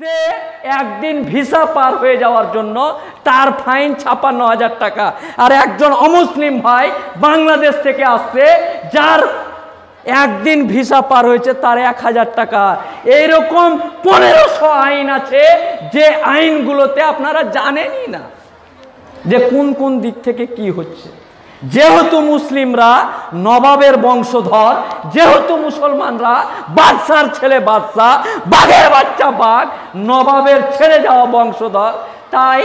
সে একদিন ভিসা পার হয়ে যাওয়ার জন্য তার ফাইন ৫৬,০০০ টাকা। আর একজন অমুসলিম ভাই বাংলাদেশ থেকে আসছে, যার একদিন ভিসা পার হয়েছে, তার ১,০০০ টাকা। এইরকম ১৫০০ আইন আছে, যে আইনগুলোতে আপনারা জানেনই না যে কোন কোন দিক থেকে কি হচ্ছে। যেহেতু মুসলিমরা নবাবের বংশধর, যেহেতু মুসলমানরা বাদশার ছেলে বাদশা, বাঘের বাচ্চা বাঘ, নবাবের ছেড়ে যাওয়া বংশধর, তাই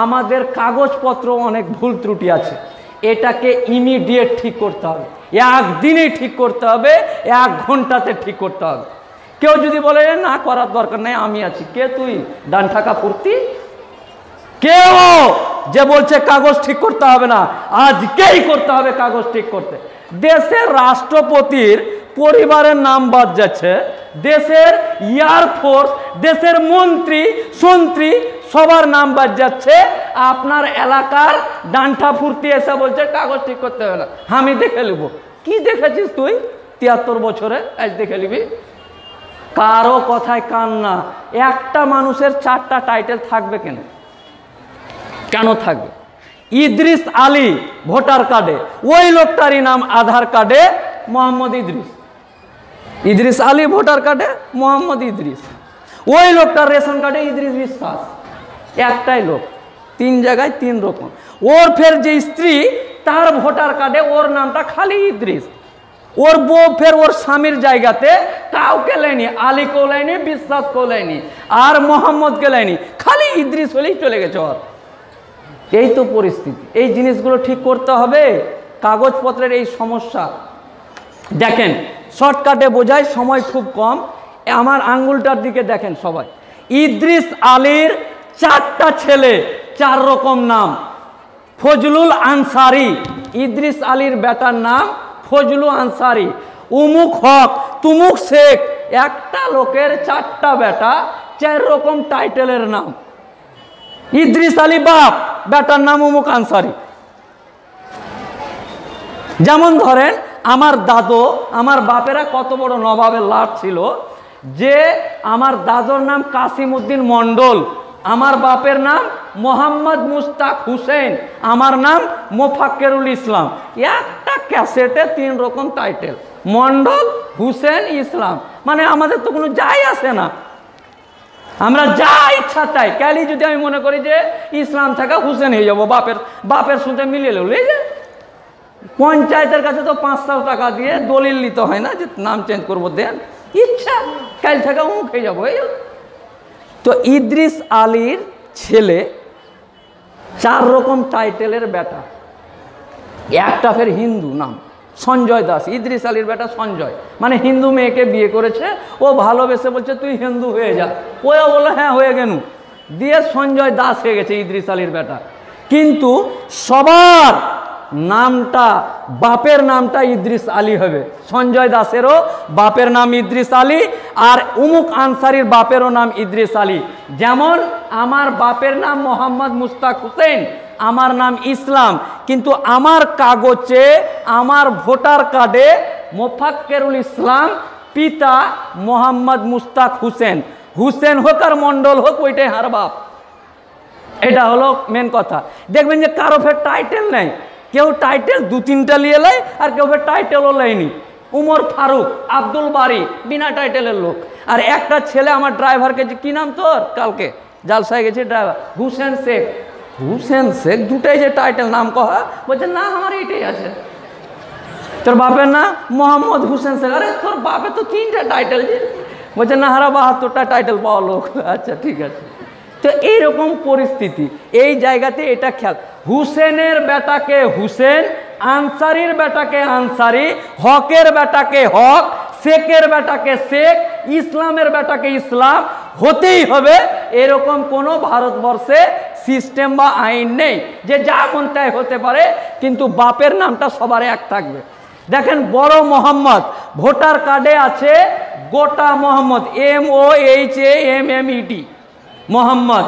আমাদের কাগজপত্র অনেক ভুল ত্রুটি আছে। এটাকে ইমিডিয়েট ঠিক করতে হবে, একদিনেই ঠিক করতে হবে, ১ ঘন্টাতে ঠিক করতে হবে। কেউ যদি বলে না করার দরকার নেই, আমি আছি, কে তুই ডান ঠাকা ফুর্তি? কেউ যে বলছে কাগজ ঠিক করতে হবে না, আজকেই করতে হবে কাগজ ঠিক করতে। দেশের রাষ্ট্রপতির পরিবারের নাম বাদ যাচ্ছে, দেশের এয়ারফোর্স, দেশের মন্ত্রী সন্ত্রী সবার নাম বাদ যাচ্ছে। আপনার এলাকার ডান্ঠা ফুর্তি এসে বলছে কাগজ ঠিক করতে হবে না, আমি দেখে নেব। কি দেখেছিস তুই ৭৩ বছরে? আজ দেখে নিবি। কারো কথায় কান না। একটা মানুষের ৪টা টাইটেল থাকবে কেন? কেন থাকবে? ইদ্রিস আলী ভোটার কার্ডে, ওই লোকটারই নাম আধার কার্ডে মোহাম্মদ ইদ্রিস। ইদ্রিস আলী ভোটার কার্ডে মোহাম্মদ ইদ্রিস, ওই লোকটার রেশন কার্ডে ইদ্রিস বিশ্বাস। একটাই লোক, ৩ জায়গায় ৩ রকম। ওর ফের যে স্ত্রী, তার ভোটার কার্ডে ওর নামটা খালি ইদ্রিস। ওর বউ ফের ওর স্বামীর জায়গাতে কাউকে লেয়নি, আলীকেও লেয়নি, বিশ্বাসকেও লেয়নি, আর মোহাম্মদকে লেয়নি, খালি ইদ্রিস হলেই চলে গেছে ওর। এই তো পরিস্থিতি। এই জিনিসগুলো ঠিক করতে হবে। কাগজপত্রের এই সমস্যা দেখেন, শর্টকাটে বোঝায়, সময় খুব কম। আমার আঙ্গুলটার দিকে দেখেন সবাই। ইদ্রিস আলীর 4টা ছেলে, 4 রকম নাম। ফজলুল আনসারি, ইদ্রিস আলীর বেটার নাম ফজলু আনসারি। উমুক হক, তুমুক শেখ, একটা লোকের 4টা বেটা, 4 রকম টাইটেলের নাম। ইদ্রিস আলী বাপ, বেটার নাম উমুক আনসারি। যেমন ধরেন আমার দাদু, আমার বাপেরা কত বড় নবাবের লাট ছিল, যে আমার দাদুর নাম কাসিম উদ্দিন মন্ডল, আমার বাপের নাম মোহাম্মদ মুস্তাক হুসেন, আমার নাম মোফাক্কেরুল ইসলাম। একটা ক্যাসেটে 3 রকম টাইটেল, মন্ডল, হুসেন, ইসলাম। মানে আমাদের তো কোনো যায় আসে না, আমরা যা ইচ্ছা তাই। কালি যদি আমি মনে করি যে ইসলাম থাকা হুসেন হয়ে যাবো, বাপের সাথে মিলিয়ে নেব, পঞ্চায়েতের কাছে তো 500 টাকা দিয়ে দলিল নিতে হয় না যে নাম চেঞ্জ করবো, দেন ইচ্ছা কাল থেকে মুখ হয়ে যাবো। তো ইদ্রিস আলীর ছেলে 4 রকম টাইটেলের বেটা। একটা ফের হিন্দু নাম সঞ্জয় দাস, ইদ্রিস আলীর বেটা সঞ্জয়, মানে হিন্দু মেয়েকে বিয়ে করেছে। ও ভালোবেসে বলছে তুই হিন্দু হয়ে যা, ওও বললো হ্যাঁ হয়ে গেল, দিয়ে সঞ্জয় দাস হয়ে গেছে ইদ্রিস আলীর বেটা। কিন্তু সবার নামটা, বাপের নামটা ইদ্রিস আলী হবে। সঞ্জয় দাসেরও বাপের নাম ইদ্রিস আলী, আর উমুক আনসারির বাপেরও নাম ইদ্রিস আলী। যেমন আমার বাপের নাম মোহাম্মদ মুস্তাক হুসেন, আমার নাম ইসলাম, কিন্তু আমার কাগজে, আমার ভোটার কার্ডে মোফাক্কেরুল ইসলাম, পিতা মোহাম্মদ মুস্তাক হুসেন। হুসেন হোক আর মন্ডল হোক, ওইটাই হার বাপ। এটা হলো মেন কথা। দেখবেন যে কারো ফের টাইটেল নেই, কেউ টাইটেল 2-3টা নিয়ে নেয়, আর কেউ ফের টাইটেলও নেয়নি। উমর ফারুক, আব্দুল বারি, বিনা টাইটেলের লোক। আর একটা ছেলে আমার ড্রাইভারকে, যে কী নাম তোর, কালকে জালসায় গেছে ড্রাইভার, হুসেন শেখ। হুসেন শেখ, দুটাই যে টাইটেল, নাম কহা, বলছে না আমার এইটাই আছে। তোর বাপের না মোহাম্মদ হুসেন শেখ। আরে তোর বাপের তো 3টা টাইটেল, বলছে না হারা 72টা টাইটেল পাওয়া লোক। আচ্ছা ঠিক আছে। তো এইরকম পরিস্থিতি, এই জায়গাতে এটা খেয়াল। হুসেনের বেটাকে হুসেন, আনসারির বেটাকে আনসারি, হকের বেটাকে হক, শেখের বেটাকে শেখ, ইসলামের বেটাকে ইসলাম হতেই হবে। এরকম কোনো ভারতবর্ষে সিস্টেম বা আইন নেই যে যা মন তাই হতে পারে, কিন্তু বাপের নামটা সবার এক থাকবে। দেখেন বড় মোহাম্মদ ভোটার কার্ডে আছে গোটা মোহাম্মদ, MOHAMMED মোহাম্মদ,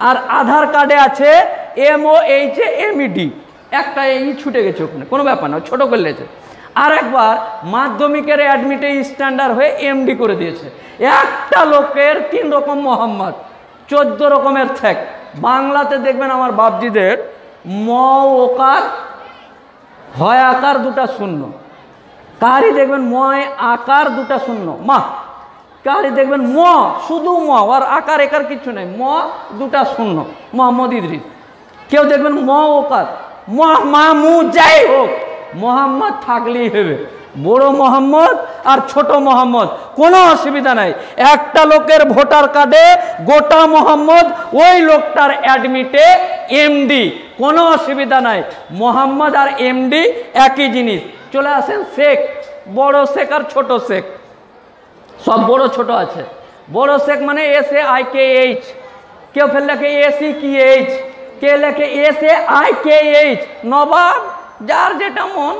আর আধার কার্ডে আছে MOHAMED, একটা এই ছুটে গেছে ওখানে, কোনো ব্যাপার না, ছোটো করে লেছে। আর একবার মাধ্যমিকের অ্যাডমিটে স্ট্যান্ডার্ড হয়ে এমডি করে দিয়েছে। একটা লোকের 3 রকম মোহাম্মদ, 14 রকমের থ্যাক। বাংলাতে দেখবেন আমার বাপজিদের ম ওকার হয় আকার 2টা শূন্য, কারি দেখবেন ময় আকার 2টা শূন্য মা, কারি দেখবেন ম শুধু ম, আর আকার একার কিছু নেই, ম 2টা শূন্য, মোহাম্মদ ইদ্রিস। কেউ দেখবেন ম ওকার মামু, যাই হোক মোহাম্মদ থাকলেই হবে, বড় মোহাম্মদ আর ছোট মোহাম্মদ কোনো অসুবিধা নাই। একটা লোকের ভোটার কার্ডে গোটা মোহাম্মদ, ওই লোকটার অ্যাডমিটে এমডি, কোনো অসুবিধা নাই। মোহাম্মদ আর এমডি একই জিনিস। চলে আসেন শেখ, বড় শেখ আর ছোট শেখ, সব বড় ছোট আছে। বড় শেখ মানে SAIKH, কেউ ফের লেখে SEKH, কে লেখে SAIKH, নবাব, যার যেটা মন।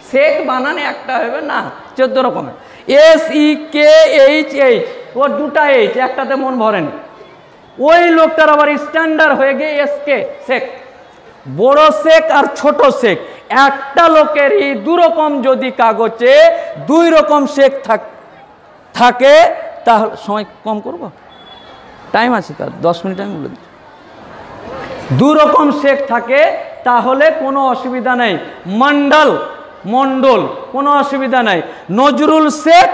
শেখ বানান একটা হবে না, 14 রকমের। SEKHH, ওর 2টা এইচ, একটাতে মন ভরেন। ওই লোকটার আবার স্ট্যান্ডার্ড হয়ে গিয়ে SK, শেখ। বড় শেখ আর ছোট শেখ, একটা লোকেরই 2 রকম যদি কাগজে 2 রকম শেখ থাকে, তাহলে সময় কম করব, টাইম আছে তার 10 মিনিট আমি বলে দিচ্ছি। 2 রকম শেখ থাকে তাহলে কোনো অসুবিধা নেই। মন্ডল কোনো অসুবিধা নাই। নজরুল শেখ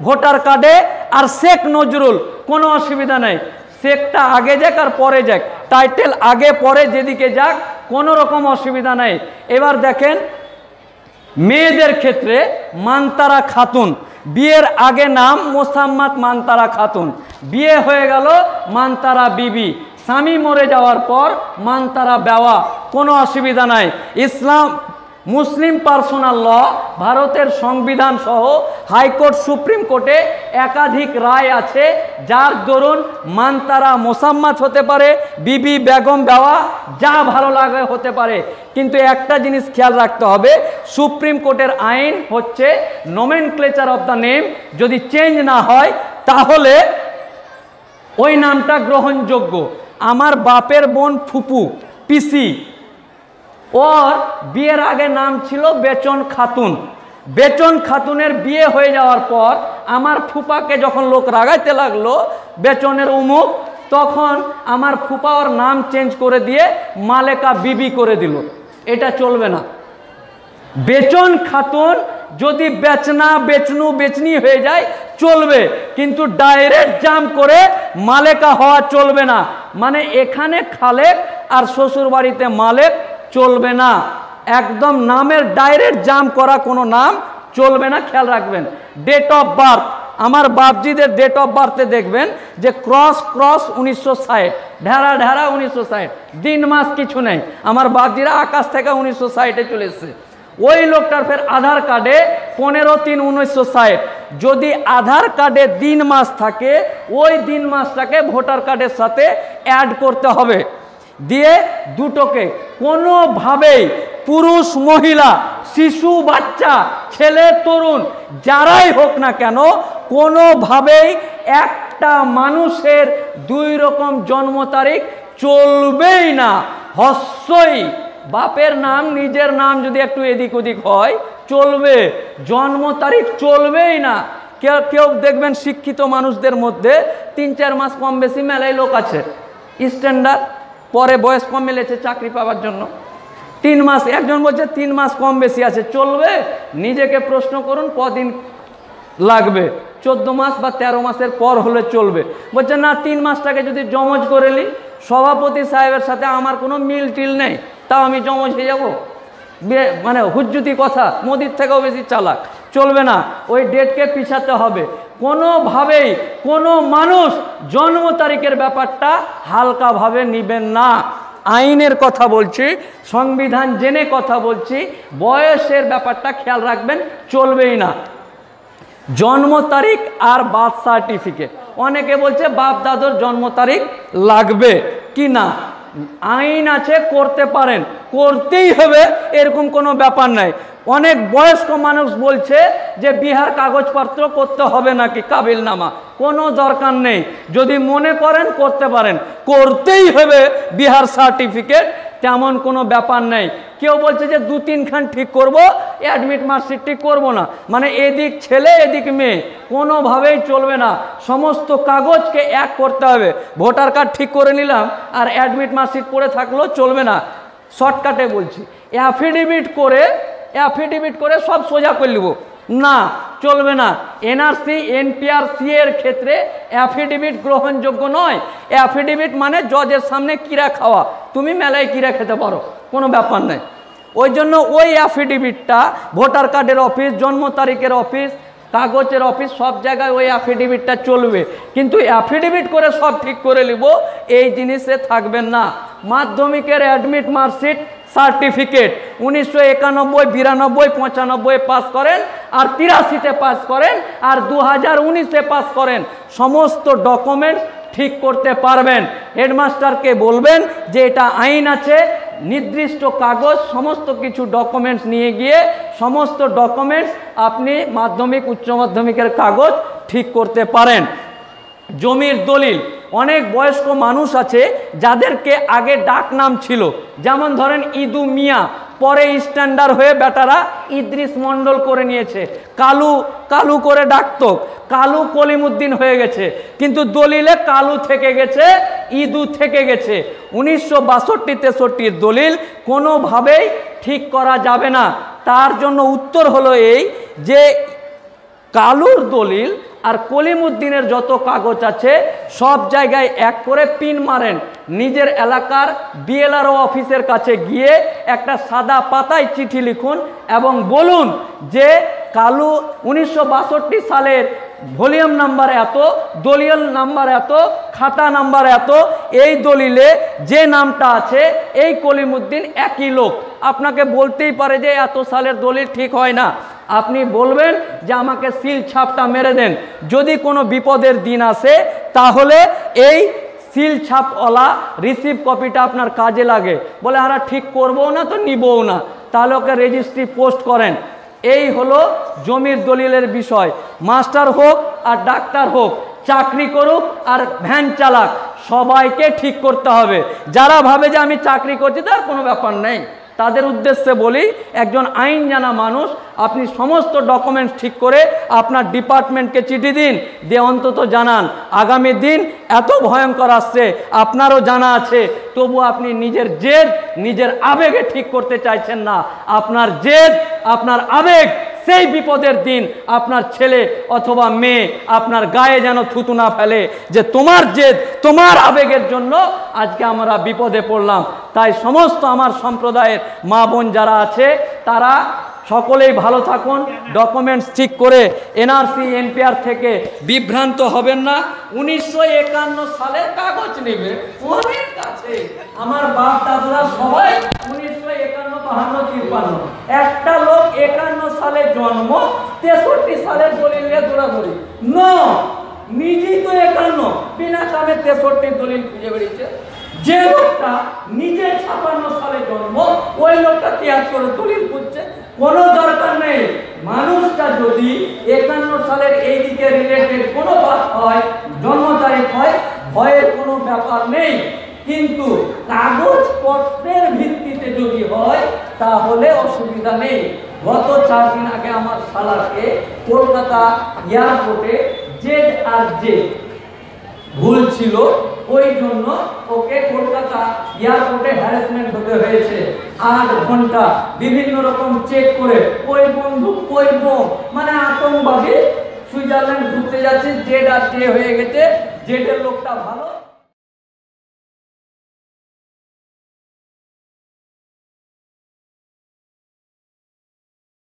ভোটার কার্ডে আর শেখ নজরুল কোনো অসুবিধা নাই। শেখটা আগে যাক আর পরে যাক, টাইটেল আগে পরে যেদিকে যাক কোনো রকম অসুবিধা নাই। এবার দেখেন মেয়েদের ক্ষেত্রে মানতারা খাতুন, বিয়ের আগে নাম মোসাম্মত মানতারা খাতুন, বিয়ে হয়ে গেল মানতারা বিবি, স্বামী মরে যাওয়ার পর মানতারা বেওয়া, কোনো অসুবিধা নাই। মুসলিম পার্সোনাল ল, ভারতের সংবিধান সহ হাইকোর্ট সুপ্রিম কোর্টে একাধিক রায় আছে, যার দরুন মানতারা মোসাম্মত হতে পারে, বিবি বেগম বেওয়া, যা ভালো লাগে হতে পারে। কিন্তু একটা জিনিস খেয়াল রাখতে হবে, সুপ্রিম কোর্টের আইন হচ্ছে নমেনক্লেচার অফ দ্য নেম যদি চেঞ্জ না হয় তাহলে ওই নামটা গ্রহণযোগ্য। আমার বাপের বোন ফুপু, পিসি, ওর বিয়ের আগে নাম ছিল বেচন খাতুন। বেচন খাতুনের বিয়ে হয়ে যাওয়ার পর আমার ফুপাকে যখন লোক রাগাইতে লাগলো বেচনের উমুক, তখন আমার ফুপা ওর নাম চেঞ্জ করে দিয়ে মালেকা বিবি করে দিল। এটা চলবে না। বেচন খাতুন যদি বেচনি হয়ে যায় চলবে, কিন্তু ডাইরেক্ট জাম করে মালেকা হওয়া চলবে না। মানে এখানে খালেক আর শ্বশুর বাড়িতে মালেক চলবে না। একদম নামের ডাইরেক্ট জাম করা কোনো নাম চলবে না, খেয়াল রাখবেন। ডেট অফ বার্থ, আমার বাপজিদের ডেট অফ বার্থে দেখবেন যে ক্রস 1960, ঢেরা 1960, দিন মাস কিছু নেই। আমার বাপজিরা আকাশ থেকে 1960-এ চলে এসছে। ওই লোকটার ফের আধার কার্ডে 15-3-1960, যদি আধার কার্ডে দিন মাস থাকে ওই দিন মাসটাকে ভোটার কার্ডের সাথে অ্যাড করতে হবে। দিয়ে দুটোকে কোনোভাবেই পুরুষ মহিলা শিশু বাচ্চা ছেলে তরুণ যারাই হোক না কেন কোনোভাবেই একটা মানুষের 2 রকম জন্ম তারিখ চলবেই না। হস্যই বাপের নাম নিজের নাম যদি একটু এদিক ওদিক হয় চলবে, জন্ম তারিখ চলবেই না। কেউ দেখবেন শিক্ষিত মানুষদের মধ্যে 3-4 মাস কম বেশি মেলায় লোক আছে, স্ট্যান্ডার্ড, পরে বয়স কম মিলেছে চাকরি পাওয়ার জন্য। 3 মাস, একজন বলছে 3 মাস কম বেশি আছে, চলবে? নিজেকে প্রশ্ন করুন কদিন লাগবে। 14 মাস বা 13 মাসের পর হলে চলবে। বলছে না 3 মাসটাকে যদি জমজ করে নিই, সভাপতি সাহেবের সাথে আমার কোনো মিল টিল নেই, তাও আমি জমজ হয়ে যাবো, মানে হুজ্জুতি কথা, মোদির থেকেও বেশি চালাক, চলবে না। ওই ডেটকে পিছাতে হবে। কোনোভাবেই কোনো মানুষ জন্ম তারিখের ব্যাপারটা হালকাভাবে নেবেন না। আইনের কথা বলছি, সংবিধান জেনে কথা বলছি, বয়সের ব্যাপারটা খেয়াল রাখবেন, চলবেই না। জন্ম তারিখ আর বার্থ সার্টিফিকেট, অনেকে বলছে বাপ দাদুর জন্ম তারিখ লাগবে কি না, আইন আছে করতে পারেন, করতেই হবে এরকম কোনো ব্যাপার নাই। অনেক বয়স্ক মানুষ বলছে যে বিহার কাগজপত্র করতে হবে নাকি কাবিলনামা, কোনো দরকার নেই। যদি মনে করেন করতে পারেন, করতেই হবে বিহার সার্টিফিকেট, তেমন কোনো ব্যাপার নেই। কেউ বলছে যে 2-3 খান ঠিক করব, অ্যাডমিট মার্কশিট ঠিক করবো না, মানে এদিক ছেলে এদিক মেয়ে, কোনোভাবেই চলবে না। সমস্ত কাগজকে এক করতে হবে। ভোটার কার্ড ঠিক করে নিলাম আর অ্যাডমিট মার্কশিট পড়ে থাকলেও চলবে না। শর্টকাটে বলছি, অ্যাফিডেভিট করে সব সোজা করে নেব, না চলবে না। এনআরসি এনপিআরসি এর ক্ষেত্রে অ্যাফিডেভিট গ্রহণযোগ্য নয়। অ্যাফিডেভিট মানে জজের সামনে কিরা খাওয়া, তুমি মেলায় কিরা খেতে পারো, কোনো ব্যাপার নেই। ওই জন্য ওই অ্যাফিডেভিটটা ভোটার কার্ডের অফিস, জন্ম তারিখের অফিস, কাগজের অফিস, সব জায়গায় ওই অ্যাফিডেভিটটা চলবে। কিন্তু অ্যাফিডেভিট করে সব ঠিক করে নিব এই জিনিসে থাকবেন না। মাধ্যমিকের অ্যাডমিট মার্কশিট সার্টিফিকেট 1991, 92, 95 পাস করেন, আর 83-তে পাস করেন, আর 2019-এ পাস করেন, সমস্ত ডকুমেন্টস ঠিক করতে পারবেন। হেডমাস্টারকে বলবেন যে এটা আইন আছে, নির্দিষ্ট কাগজ, সমস্ত কিছু ডকুমেন্টস নিয়ে গিয়ে সমস্ত ডকুমেন্টস আপনি মাধ্যমিক উচ্চ মাধ্যমিকের কাগজ ঠিক করতে পারেন। জমির দলিল, অনেক বয়স্ক মানুষ আছে যাদেরকে আগে ডাক নাম ছিল, যেমন ধরেন ইদু মিয়া, পরে স্ট্যান্ডার্ড হয়ে বেটারা ইদ্রিস মণ্ডল করে নিয়েছে, কালু করে ডাকতো, কালু কলিমুদ্দিন হয়ে গেছে, কিন্তু দলিলে কালু থেকে গেছে, ইদু থেকে গেছে। 1962-63 দলিল কোনোভাবেই ঠিক করা যাবে না। তার জন্য উত্তর হলো এই যে কালুর দলিল আর কলিমুদ্দিনের যত কাগজ আছে সব জায়গায় এক করে পিন মারেন। নিজের এলাকার বিএলআরও অফিসের কাছে গিয়ে একটা সাদা পাতায় চিঠি লিখুন এবং বলুন যে কালু 1962 সালের ভলিউম নাম্বার এত, দলিল নাম্বার এত, খাতা নাম্বার এত, এই দলিলে যে নামটা আছে এই কলিমুদ্দিন একই লোক। আপনাকে বলতেই পারে যে এত সালের দলিল ঠিক হয় না, আপনি বলবেন যে আমাকে সিল ছাপটা মেরে দেন। যদি কোনো বিপদের দিন আসে তাহলে এই সিল ছাপওয়ালা রিসিভ কপিটা আপনার কাজে লাগে। বলে আমরা ঠিক করবো না তো নিবও না, তাহলে ওকে রেজিস্ট্রি পোস্ট করেন। এই হলো জমির দলিলের বিষয়। মাস্টার হোক আর ডাক্তার হোক, চাকরি করুক আর ভ্যান চালাক, সবাইকে ঠিক করতে হবে। যারা ভাবে যে আমি চাকরি করছি তার কোনো ব্যাপার নেই, তাদের উদ্দেশ্যে বলি, একজন আইন জানা মানুষ, আপনি সমস্ত ডকুমেন্টস ঠিক করে আপনার ডিপার্টমেন্টকে চিঠি দিন, দিয়ে অন্তত জানান আগামী দিন এত ভয়ঙ্কর আসছে, আপনারও জানা আছে, তবু আপনি নিজের জেদ, নিজের আবেগে ঠিক করতে চাইছেন না। আপনার জেদ, আপনার আবেগ, সেই বিপদের দিন আপনার ছেলে অথবা মেয়ে আপনার গায়ে যেন থুতু না ফেলে যে তোমার জেদ, তোমার আবেগের জন্য আজকে আমরা বিপদে পড়লাম। তাই সমস্ত আমার সম্প্রদায়ের মা বোন যারা আছে তারা সকলেই ভালো থাকুন, ডকুমেন্টস ঠিক করে এনআরসি এনপিআর থেকে বিভ্রান্ত হবেন না। 1951 সালের কাগজ নেবে, অনেক আছে, আমার বাপ দাদুরা সবাই 1951, 52, 53। একটা লোক 51 সালে জন্ম, 63 সালের দলিলে দৌড়াদৌড়ি, নিজেই তো 51, বিনা কামে 63 দলিল খুঁজে বেরিয়েছে। যে লোকটা নিজে 56 সালে জন্ম, ওই লোকটা 73 দলিল খুঁজছে, কোনো দরকার নেই। মানুষটা যদি 51 সালের এই দিকে রিলেটেড কোনো বাত হয়, জন্ম তারিখ হয়, ভয়ের কোনো ব্যাপার নেই। কিন্তু কাগজপত্রের ভিত্তিতে যদি হয় তাহলে অসুবিধা নেই। গত 4 দিন আগে আমার শালাকে কলকাতা এয়ারপোর্টে ZRJ ভুল ছিল, ওই জন্য ওকে কলকাতা এয়ারপোর্টে হ্যারাসমেন্ট হতে হয়েছে। 8 ঘন্টা বিভিন্ন রকম চেক করে, ওই বন্ধু ওই বোম, মানে আতঙ্কবাদী সুইজারল্যান্ড ঘুরতে যাচ্ছে, ZRJ হয়ে গেছে, জেডের লোকটা ভালো।